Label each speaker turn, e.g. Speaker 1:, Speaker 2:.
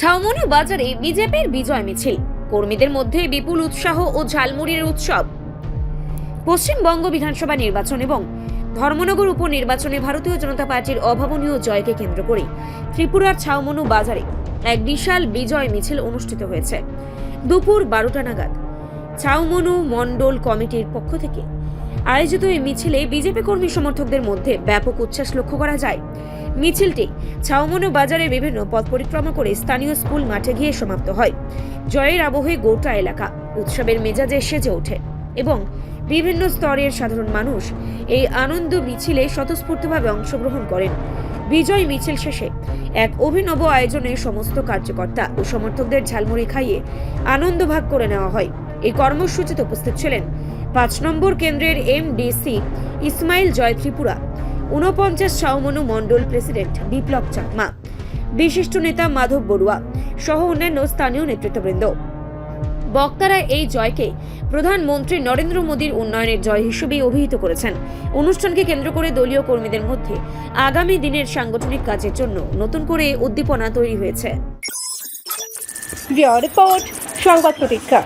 Speaker 1: ছাউমনি বাজারে বিজেপির বিজয় মিছিল, কর্মীদের মধ্যে বিপুল উৎসাহ ও ঝালমুড়ির উৎসব। পশ্চিমবঙ্গ বিধানসভা নির্বাচন এবং ধর্মনগর উপনির্বাচনে ভারতীয় জনতা পার্টির অভাবনীয় জয়কে কেন্দ্র করে ত্রিপুরার ছাউমনু বাজারে এক বিশাল বিজয় মিছিল অনুষ্ঠিত হয়েছে। দুপুর 12টা নাগাদ ছাউমনু মণ্ডল কমিটির পক্ষ থেকে আয়োজিত এই মিছিলে বিজেপি কর্মী সমর্থকদের মধ্যে ব্যাপক উচ্ছ্বাস লক্ষ্য করা যায়। মিছিলটি ছাউমনু বাজারে বিভিন্ন পথ পরিক্রমা করে স্থানীয় স্কুল মাঠে গিয়ে সমাপ্ত হয়। জয়ের আবহে গোটা এলাকা উৎসবের মেজাজে সেজে ওঠে এবং বিভিন্ন স্তরের সাধারণ মানুষ এই আনন্দ মিছিলে স্বতঃস্ফূর্তভাবে অংশগ্রহণ করেন। বিজয় মিছিল শেষে এক অভিনব আয়োজনে সমস্ত কার্যকর্তা ও সমর্থকদের ঝালমুড়ি খাইয়ে আনন্দ ভাগ করে নেওয়া হয়। এই কর্মসূচিতে উপস্থিত ছিলেন 5 নম্বর কেন্দ্রের এমডিসি ইসমাইল জয় ত্রিপুরা, 49 ছাউমনু মণ্ডল প্রেসিডেন্ট বিপ্লব চাকমা, বিশিষ্ট নেতা মাধব বড়ুয়া সহ অন্যান্য স্থানীয় নেতৃত্ববৃন্দ। বক্তারা এই জয়কে প্রধানমন্ত্রী নরেন্দ্র মোদীর উন্নয়নের জয় হিসেবে অভিহিত করেছেন। অনুষ্ঠানকে কেন্দ্র করে দলীয় কর্মীদের মধ্যে আগামী দিনের সাংগঠনিক কাজের জন্য নতুন করে উদ্দীপনা তৈরি হয়েছে।
Speaker 2: রিপোর্ট সংবাদ প্রতীক্ষা।